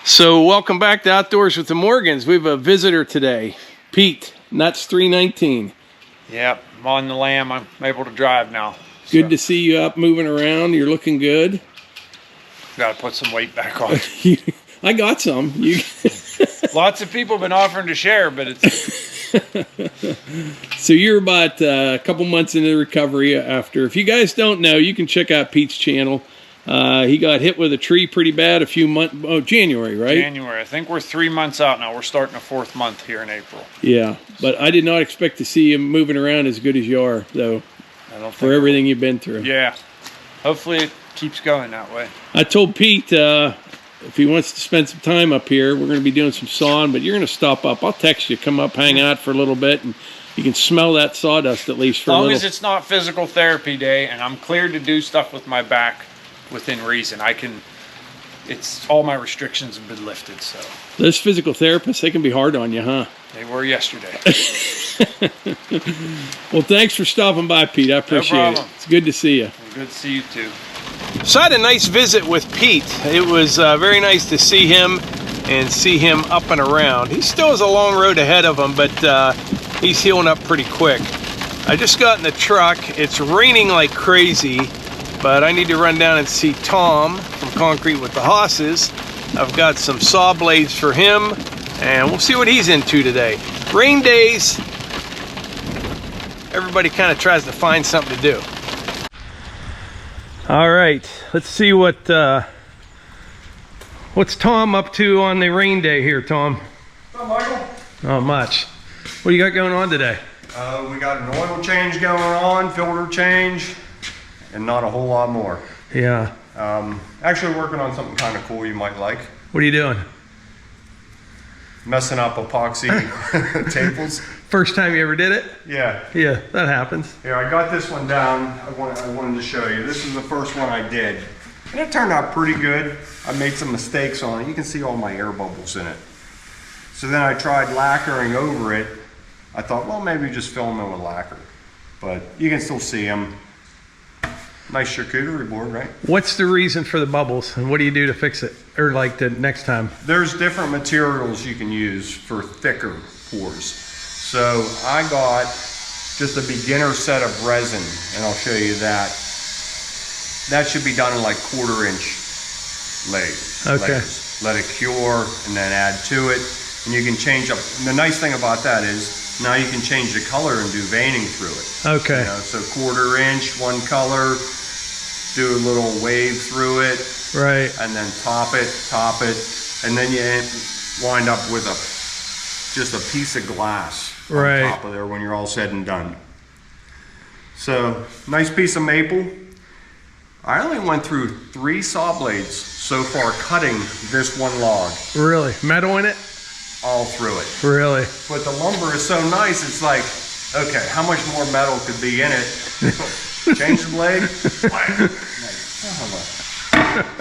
So welcome back to Outdoors with the Morgans. We have a visitor today, Pete, Nuts 319. Yep, I'm on the lam. I'm able to drive now. Good to see you up moving around. You're looking good. Got to put some weight back on. I got some. Lots of people have been offering to share, but it's... So you're about a couple months into recovery after. If you guys don't know, you can check out Pete's channel. He got hit with a tree pretty bad a few months, January, right? January. I think we're 3 months out now. We're starting a 4th month here in April. Yeah, but I did not expect to see you moving around as good as you are, though, for everything you've been through. Yeah, hopefully it keeps going that way. I told Pete if he wants to spend some time up here, we're going to be doing some sawing, but you're going to stop up. I'll text you, come up, hang out for a little bit, and you can smell that sawdust at least for a little. As long as it's not physical therapy day and I'm cleared to do stuff with my back within reason, I can, it's all my restrictions have been lifted. So those physical therapists, they can be hard on you, huh? They were yesterday. Well, thanks for stopping by, Pete. I appreciate it. It's good to see you. Good to see you too. So I had a nice visit with Pete. It was very nice to see him and see him up and around. He still has a long road ahead of him, but he's healing up pretty quick. I just got in the truck. It's raining like crazy, but I need to run down and see Tom from Concrete with the Hauses. I've got some saw blades for him, and we'll see what he's into today. Rain days, everybody kind of tries to find something to do. All right, let's see what's Tom up to on the rain day here, Tom. What's up, Michael? Not much. What do you got going on today? We got an oil change going on, filter change, and not a whole lot more. Yeah. Actually working on something kind of cool you might like. What are you doing? Messing up epoxy tables. First time you ever did it? Yeah. Yeah, that happens. Here, I got this one down. I wanted to show you. This is the first one I did. And it turned out pretty good. I made some mistakes on it. You can see all my air bubbles in it. So then I tried lacquering over it. I thought, well, maybe just fill them in with lacquer. But you can still see them. Nice charcuterie board, right? What's the reason for the bubbles, and what do you do to fix it, or like the next time? There's different materials you can use for thicker pours. So I got just a beginner set of resin, and I'll show you that. That should be done in like 1/4 inch layers. Let it cure and then add to it. And you can change up. And the nice thing about that is now you can change the color and do veining through it. Okay. You know, so 1/4 inch, one color, do a little wave through it. Right. And then top it, and then you wind up with just a piece of glass on top of there when you're all said and done. So, nice piece of maple. I only went through 3 saw blades so far cutting this one log. Really? Metal in it? All through it. Really? But the lumber is so nice, it's like, okay, how much more metal could be in it? Change the blade.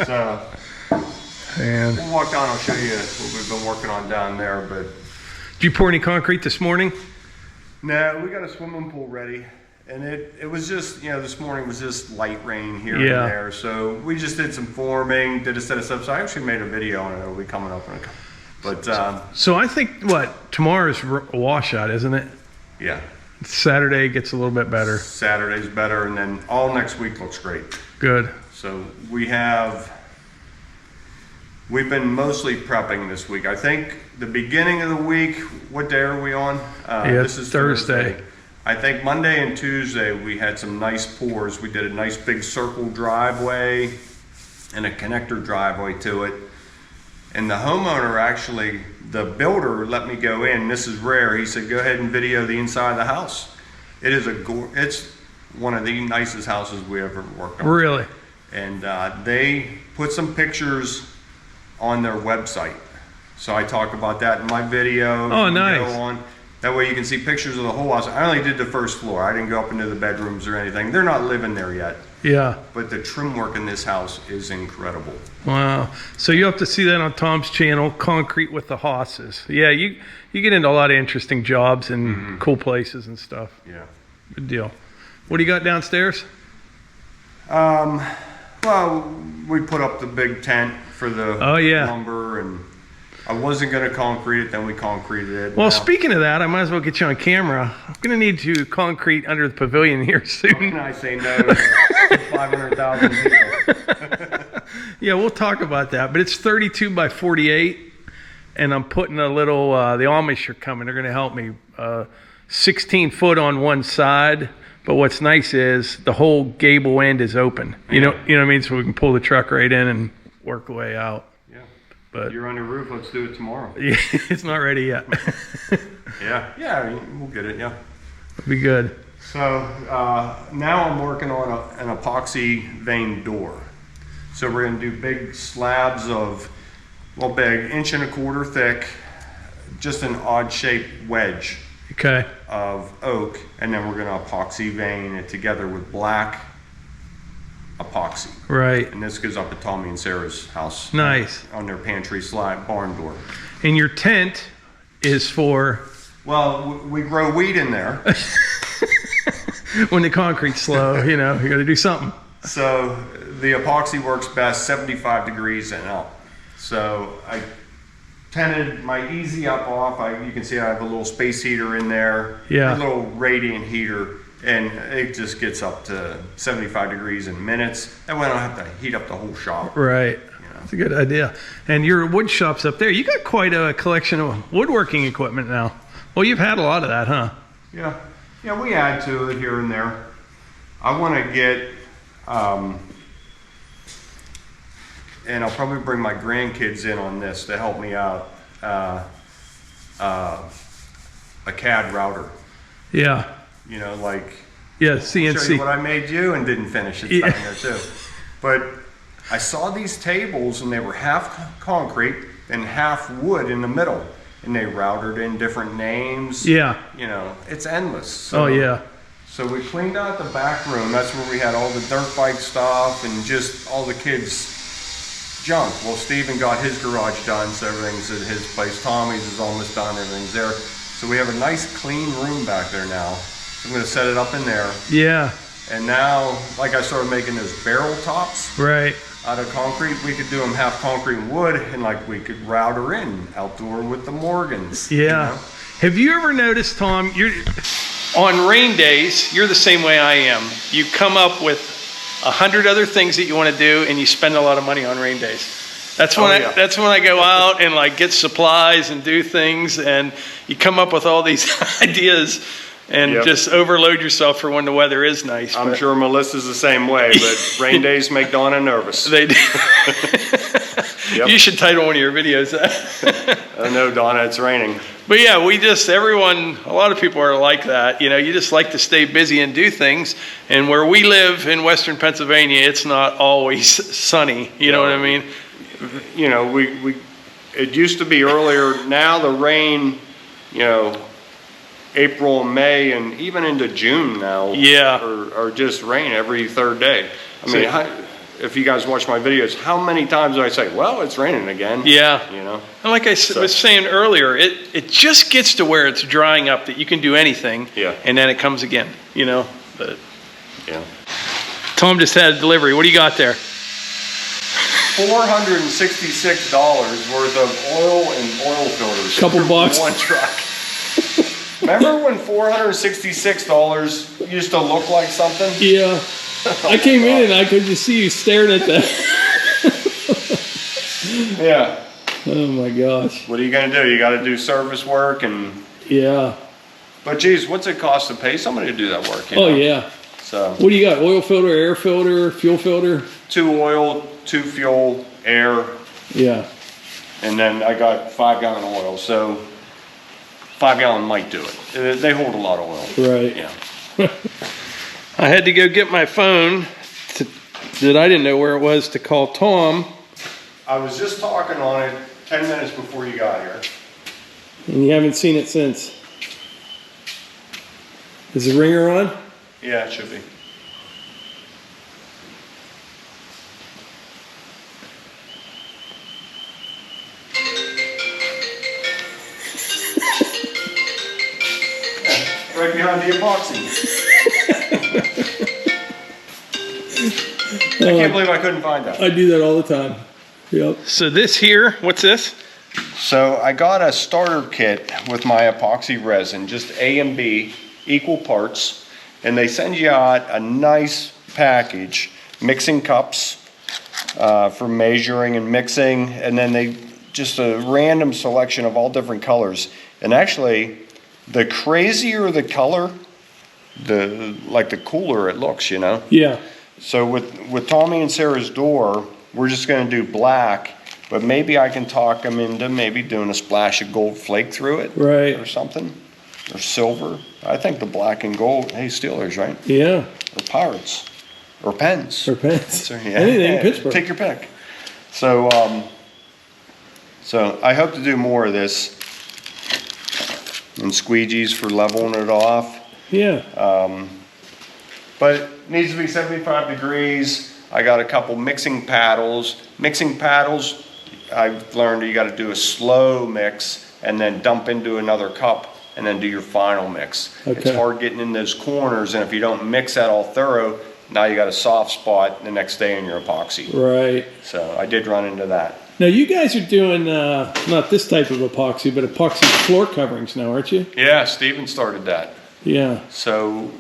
So, and we'll walk down, I'll show you what we've been working on down there. But did you pour any concrete this morning? No, we got a swimming pool ready. And it was just, you know, this morning was just light rain here and there. So we just did some forming, did a set of stuff. So I actually made a video on it. It'll be coming up in a couple. But so I think tomorrow's a washout, isn't it? Yeah. Saturday gets a little bit better. Saturday's better, and then all next week looks great. Good. So we've been mostly prepping this week. I think the beginning of the week, what day are we on? This is Thursday. I think Monday and Tuesday we had some nice pours. We did a nice big circle driveway and a connector driveway to it. And the homeowner actually, the builder let me go in. This is rare. He said, go ahead and video the inside of the house. It's one of the nicest houses we ever worked on. Really? And they put some pictures on their website. So I talk about that in my video. Oh, nice. That way you can see pictures of the whole house. I only did the first floor. I didn't go up into the bedrooms or anything. They're not living there yet. Yeah. But the trim work in this house is incredible. Wow. So you have to see that on Tom's channel, Concrete with the Hauses. Yeah, you get into a lot of interesting jobs and cool places and stuff. Yeah. Good deal. What do you got downstairs? Well, we put up the big tent for the lumber, and I wasn't going to concrete it, then we concreted it. Well, Now, speaking of that, I might as well get you on camera. I'm going to need to concrete under the pavilion here how soon. can I say no to 500,000 people? Yeah, we'll talk about that. But it's 32 by 48, and I'm putting a little, the Amish are coming. They're going to help me. 16 foot on one side. But what's nice is the whole gable end is open. You know what I mean? So we can pull the truck right in and work the way out. Yeah. But You're on the roof, let's do it tomorrow. yeah, it's not ready yet. Yeah, we'll get it, yeah. It'll be good. So now I'm working on an epoxy vein door. So we're going to do big slabs of, well, big, 1.25 inch thick, just an odd shaped wedge Okay. of oak, and then we're going to epoxy vein it together with black epoxy. Right. And this goes up at Tommy and Sarah's house. Nice. On their pantry slide barn door. And your tent is for Well, we grow weed in there. when the concrete's slow, you got to do something. So the epoxy works best 75 degrees and up. So I tented my easy up off. You can see I have a little space heater in there. Yeah. A little radiant heater, and it just gets up to 75 degrees in minutes. And we don't have to heat up the whole shop. Right. That's a good idea. And your wood shop's up there. You got quite a collection of woodworking equipment now. Well, you've had a lot of that, huh? Yeah. Yeah, we add to it here and there. I want to get, and I'll probably bring my grandkids in on this to help me out, a CAD router. Yeah. Like, Yeah, show you CNC. what I made you and didn't finish. It's down there too. But I saw these tables and they were half concrete and half wood in the middle. And they routed in different names. Yeah. It's endless. So, Oh, yeah. So we cleaned out the back room. That's where we had all the dirt bike stuff and just all the kids' junk. Well, Steven got his garage done, so everything's at his place. Tommy's is almost done, everything's there. So we have a nice clean room back there now. So I'm gonna set it up in there. Yeah. And now, like I started making those barrel tops Right. out of concrete, we could do them half concrete and wood, and like we could router in outdoor with the Morgans. Yeah. Have you ever noticed, Tom, on rain days, you're the same way I am. You come up with 100 other things that you want to do, and you spend a lot of money on rain days. That's when that's when I go out and like get supplies and do things, and you come up with all these ideas and just overload yourself for when the weather is nice. I'm sure Melissa's the same way, but rain days make Donna nervous. They do. You should title one of your videos that. I know, Donna, it's raining. But yeah, a lot of people are like that. You just like to stay busy and do things. And where we live in Western Pennsylvania, it's not always sunny. You know what I mean? It used to be earlier. Now the rain, April and May and even into June now are just rain every third day. I mean, if you guys watch my videos, how many times do I say, well, it's raining again? Yeah. And like I was saying earlier, it just gets to where it's drying up that you can do anything. Yeah. And then it comes again, But yeah. Tom just had a delivery. What do you got there? $466 worth of oil and oil filters. Couple bucks. One truck. Remember when $466 used to look like something? Yeah. I came in and I could just see you staring at that. Yeah. Oh my gosh. What are you going to do? You got to do service work and... Yeah. But geez, what's it cost to pay somebody to do that work? Yeah. So. What do you got? Oil filter, air filter, fuel filter? 2 oil, 2 fuel, air. Yeah. And then I got 5 gallon oil. So 5 gallon might do it. They hold a lot of oil. Right. Yeah. I had to go get my phone that I didn't know where it was to call Tom. I was just talking on it 10 minutes before you got here. And you haven't seen it since. Is the ringer on? Yeah, it should be. Right behind the epoxy. I can't believe I couldn't find that. I do that all the time. Yep. So this here, what's this? So I got a starter kit with my epoxy resin, just A and B, equal parts, and they send you out a nice package, mixing cups for measuring and mixing, and then they just a random selection of all different colors. And actually, the crazier the color, the cooler it looks, you know? Yeah. So with Tommy and Sarah's door, we're just gonna do black, but maybe I can talk them into maybe doing a splash of gold flake through it. Right. Or something, or silver. I think the black and gold, hey, Steelers, right? Yeah. Or Pirates, or Pens. Or Pens. So, Anything, Pittsburgh. Take your pick. So, so I hope to do more of this. And squeegees for leveling it off. Yeah. But it needs to be 75 degrees. I got a couple mixing paddles. Mixing paddles, I've learned you got to do a slow mix and then dump into another cup and then do your final mix. Okay. It's hard getting in those corners, and if you don't mix that all thorough, now you got a soft spot the next day in your epoxy. Right. So I did run into that. Now you guys are doing not this type of epoxy, but epoxy floor coverings now, aren't you? Yeah, Steven started that. Yeah. So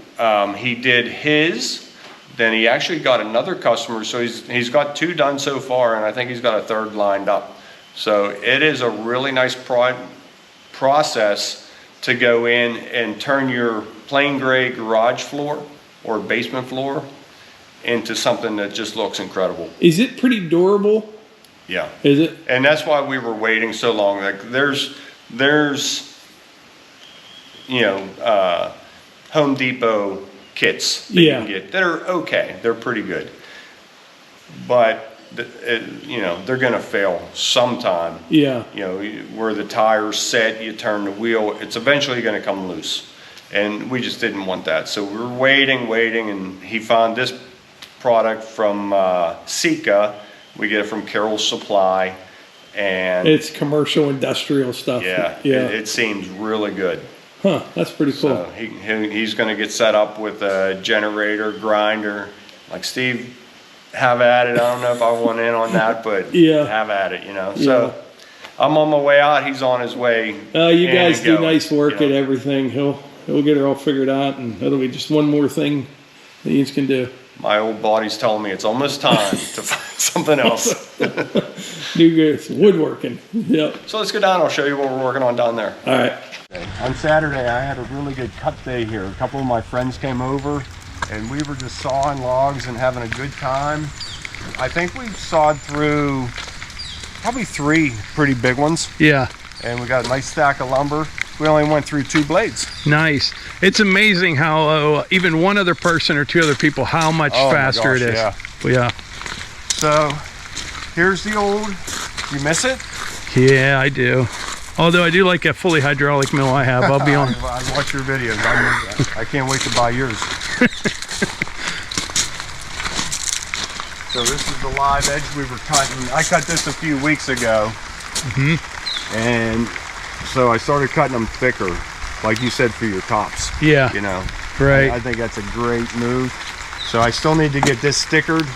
he did his, then he actually got another customer. So he's got 2 done so far, and I think he's got a 3rd lined up. So it is a really nice process to go in and turn your plain gray garage floor or basement floor into something that just looks incredible. Is it pretty durable? Yeah. Is it? And that's why we were waiting so long. Like there's you know, Home Depot kits that you can get that are okay. They're pretty good. But you know, they're gonna fail sometime. Yeah. You know, where the tire's set, you turn the wheel, it's eventually gonna come loose. And we just didn't want that. So we were waiting, and he found this product from Sika. We get it from Carroll's Supply, and It's commercial industrial stuff. yeah, Yeah. it seems really good. Huh, that's pretty cool. So he's going to get set up with a generator, grinder. Like, Steve, have at it. I don't know if I want in on that, but Yeah. have at it, you know. So I'm on my way out. He's on his way. You guys do going, nice work you at know. everything. He'll get it all figured out, and it'll be just one more thing that you can do. My old body's telling me it's almost time to find something else. Do good. It's woodworking. Yep. So let's go down. I'll show you what we're working on down there. All right. On Saturday, I had a really good cut day here. A couple of my friends came over, and we were just sawing logs and having a good time. I think we sawed through probably 3 pretty big ones, Yeah. and we got a nice stack of lumber. We only went through 2 blades. Nice. It's amazing how even one other person or 2 other people, how much faster my gosh, it is. Yeah. Yeah. So here's the old. You miss it? Yeah, I do. Although I do like that fully hydraulic mill I have. I'll be on. I watch your videos. I can't wait to buy yours. So this is the live edge we were cutting. I cut this a few weeks ago. And so I started cutting them thicker, like you said, for your tops. Yeah. You know. Right. I think that's a great move. So I still need to get this stickered.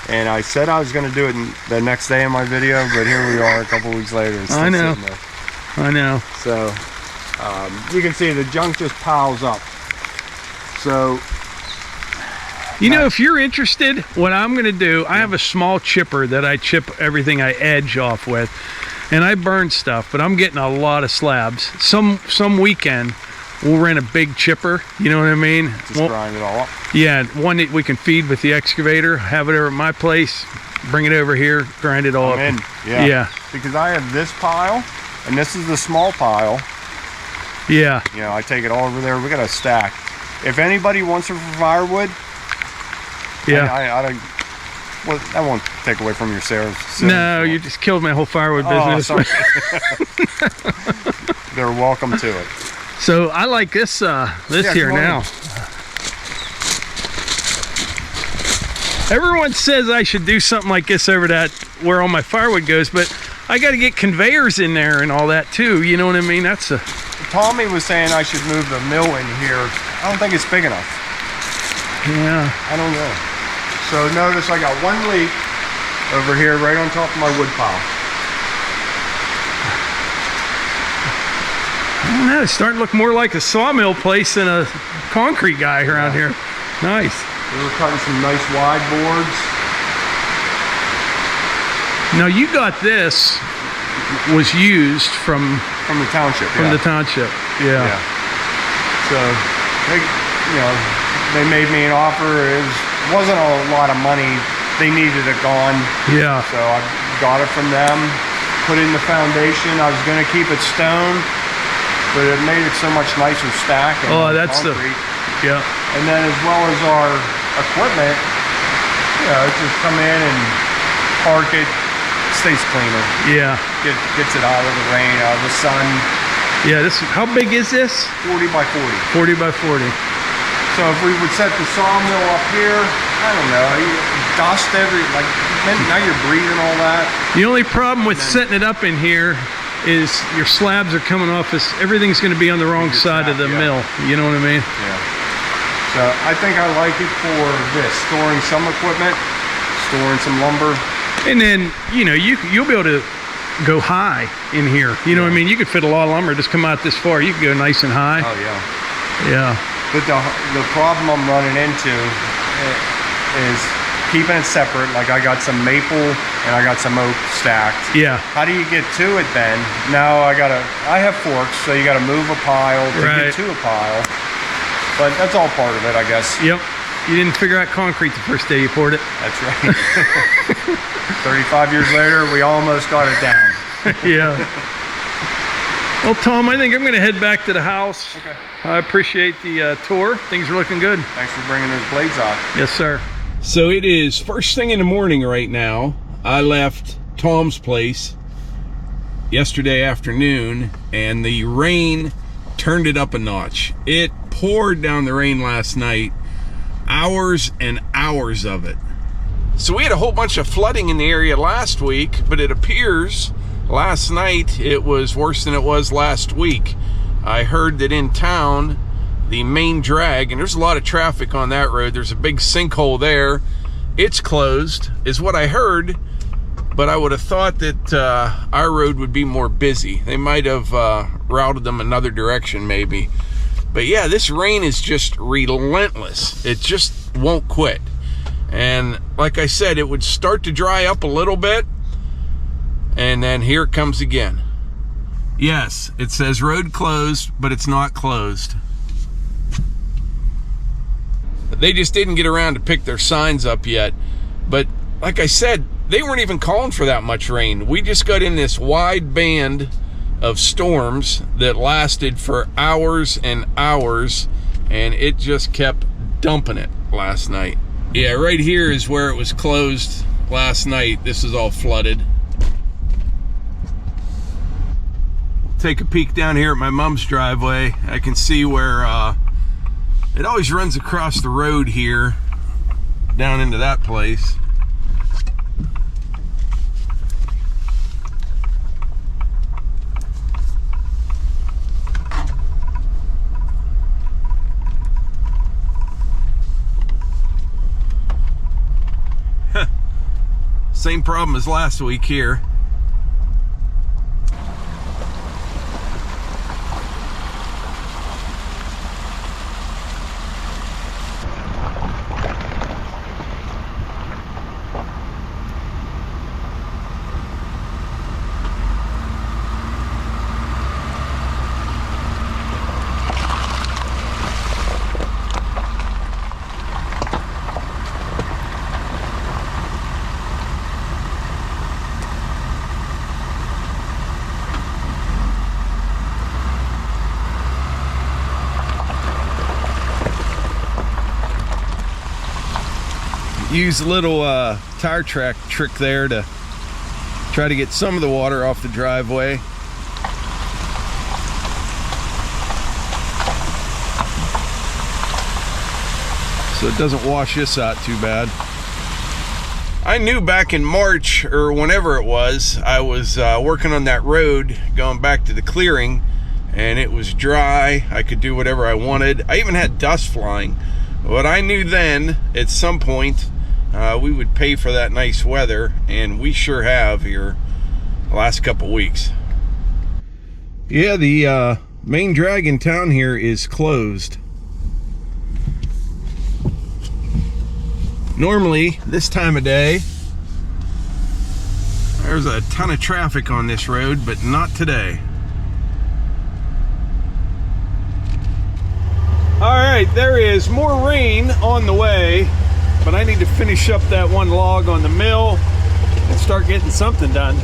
And I said I was going to do it the next day in my video, but here we are a couple weeks later. It's still I know. sitting there. I know. So you can see the junk just piles up. So You know, if you're interested, what I'm going to do, I have a small chipper that I chip everything I edge off with, and I burn stuff, but I'm getting a lot of slabs. Some weekend, we'll rent a big chipper, you know what I mean? just grind it all up. Yeah, one that we can feed with the excavator, have it over at my place, bring it over here, grind it all up. In. Yeah. Because I have this pile, and this is the small pile. Yeah. You know, I take it all over there. We got a stack. If anybody wants it for firewood, Yeah. I don't. Well, that won't take away from your sales. No, you just killed my whole firewood business. Sorry. They're welcome to it. So I like this here now. Everyone says I should do something like this over that where all my firewood goes, but I got to get conveyors in there and all that too. You know what I mean? That's a. Tommy was saying I should move the mill in here. I don't think it's big enough. Yeah. I don't know. So notice I got one leak over here right on top of my wood pile. don't know, it's starting to look more like a sawmill place than a concrete guy around here. Nice. We were cutting some nice wide boards. Now you got this was used from the township. the township. Yeah. So they made me an offer. It wasn't a lot of money. They needed it gone. Yeah. So I got it from them. Put in the foundation. I was going to keep it stone, but it made it so much nicer stacking. Oh, that's concrete. Yeah. And then as well as our equipment, just come in and park it. Stays cleaner. Yeah. Gets it out of the rain, out of the sun. Yeah. How big is this? 40 by 40. 40 by 40. So if we would set the sawmill up here, I don't know, dust now you're breathing all that. The only problem with setting it up in here is your slabs are coming off. Everything's going to be on the wrong side of the mill. You know what I mean? Yeah. So I think I like it for this, storing some equipment, storing some lumber. And then, you'll be able to go high in here. You know what I mean? You could fit a lot of lumber, just come out this far. You can go nice and high. Oh, yeah. Yeah. But the problem I'm running into is keeping it separate. Like I got some maple and I got some oak stacked. Yeah. How do you get to it then? Now I have forks, so you gotta move a pile to get to a pile. But that's all part of it, I guess. Yep. You didn't figure out concrete the first day you poured it. That's right. 35 years later, we almost got it down. Yeah. Well, Tom, I think I'm going to head back to the house. Okay. I appreciate the tour. Things are looking good. Thanks for bringing those blades out. Yes, sir. So it is first thing in the morning right now. I left Tom's place yesterday afternoon, and the rain turned it up a notch. It poured down the rain last night. Hours and hours of it. So we had a whole bunch of flooding in the area last week, but it appears last night it was worse than it was last week. I heard that in town, the main drag, and there's a lot of traffic on that road, there's a big sinkhole there. It's closed, is what I heard, but I would have thought that our road would be more busy. They might have routed them another direction maybe. But yeah, this rain is just relentless. It just won't quit. And like I said, it would start to dry up a little bit, and then here it comes again. Yes, it says road closed, but it's not closed. They just didn't get around to pick their signs up yet. But like I said, they weren't even calling for that much rain. We just got in this wide band of storms that lasted for hours and hours, and it just kept dumping it last night. Yeah, right here is where it was closed last night. This is all flooded. Take a peek down here at my mom's driveway. I can see where it always runs across the road here down into that place. Same problem as last week here. Use a little tire track trick there to try to get some of the water off the driveway. So it doesn't wash this out too bad. I knew back in March or whenever it was, I was working on that road going back to the clearing, and it was dry. I could do whatever I wanted. I even had dust flying. But I knew then at some point we would pay for that nice weather, and we sure have here the last couple weeks. Yeah, the main drag in town here is closed. Normally, this time of day, there's a ton of traffic on this road, but not today. All right, there is more rain on the way, but I need to finish up that one log on the mill and start getting something done.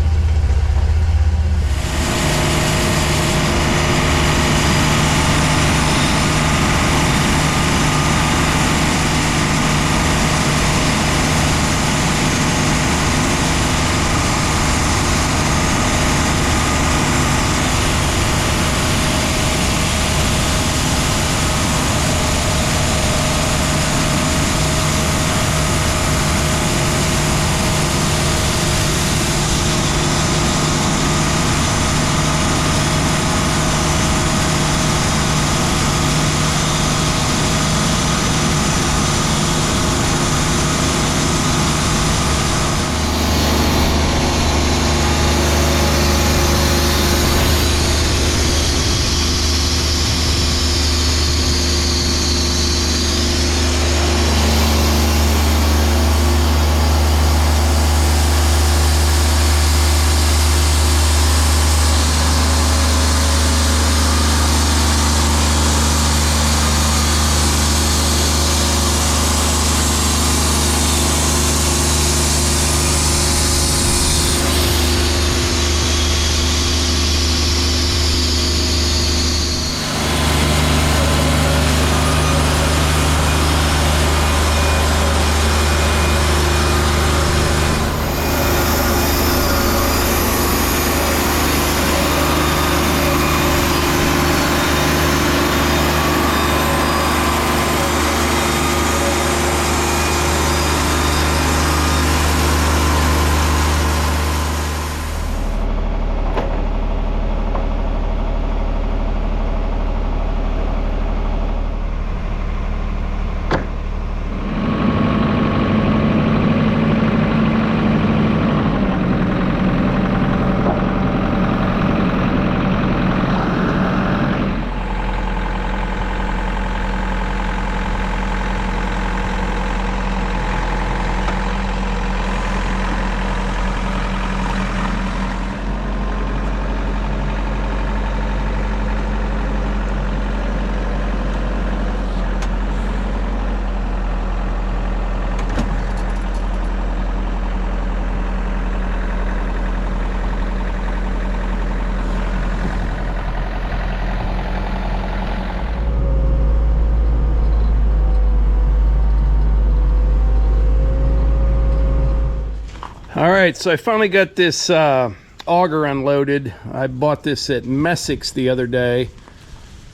All right, so I finally got this auger unloaded. I bought this at Messick's the other day,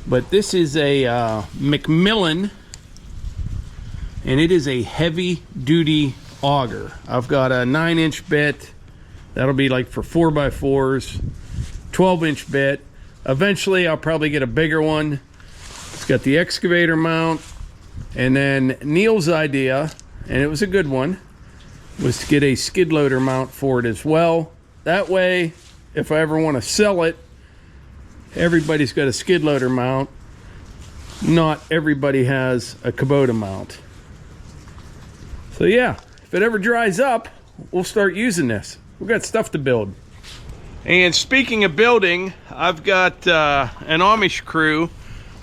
but this is a Macmillan, and it is a heavy duty auger. I've got a 9-inch bit. That'll be like for 4x4s, 12-inch bit. Eventually I'll probably get a bigger one. It's got the excavator mount, and then Neil's idea, and it was a good one, was to get a skid loader mount for it as well. That way, if I ever want to sell it, everybody's got a skid loader mount. Not everybody has a Kubota mount. So yeah, if it ever dries up, we'll start using this. We've got stuff to build. And speaking of building, I've got an Amish crew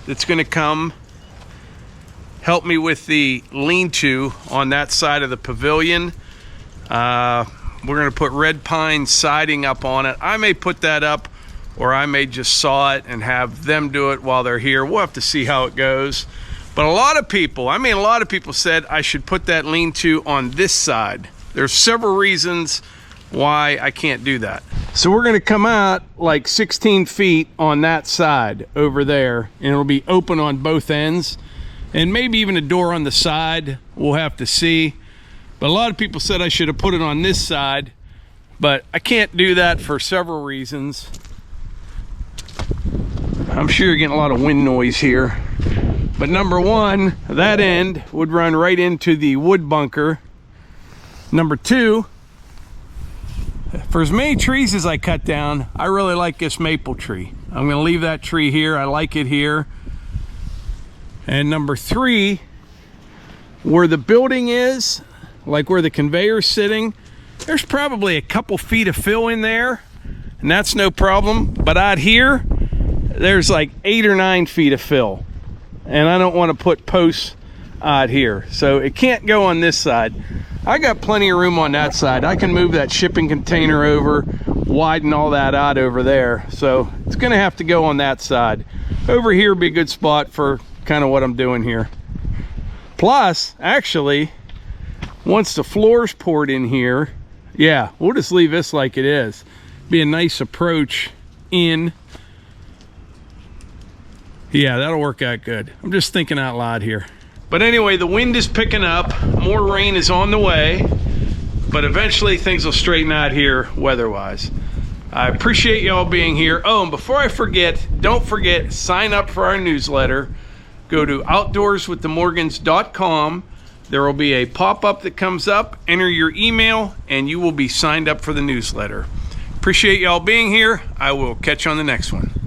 that's going to come help me with the lean-to on that side of the pavilion. We're going to put red pine siding up on it. I may put that up, or I may just saw it and have them do it while they're here. We'll have to see how it goes. But a lot of people said I should put that lean-to on this side. There's several reasons why I can't do that. So we're going to come out like 16 feet on that side over there, and it'll be open on both ends, and maybe even a door on the side. We'll have to see. But a lot of people said I should have put it on this side, but I can't do that for several reasons. I'm sure you're getting a lot of wind noise here. But number one, that end would run right into the wood bunker. Number two, For as many trees as I cut down, I really like this maple tree. I'm gonna leave that tree here. I like it here. And number 3, where the building is, like where the conveyor's sitting, there's probably a couple feet of fill in there, and that's no problem. But out here, there's like 8 or 9 feet of fill, and I don't want to put posts out here, so it can't go on this side. I got plenty of room on that side. I can move that shipping container over, widen all that out over there, so it's gonna have to go on that side. Over here would be a good spot for kind of what I'm doing here. Plus, actually, once the floor's poured in here, yeah, we'll just leave this like it is. Be a nice approach in. Yeah, that'll work out good. I'm just thinking out loud here. But anyway, the wind is picking up. More rain is on the way. But eventually things will straighten out here weather-wise. I appreciate y'all being here. Oh, and before I forget, don't forget, sign up for our newsletter. Go to outdoorswiththemorgans.com. There will be a pop-up that comes up. Enter your email, and you will be signed up for the newsletter. Appreciate y'all being here. I will catch you on the next one.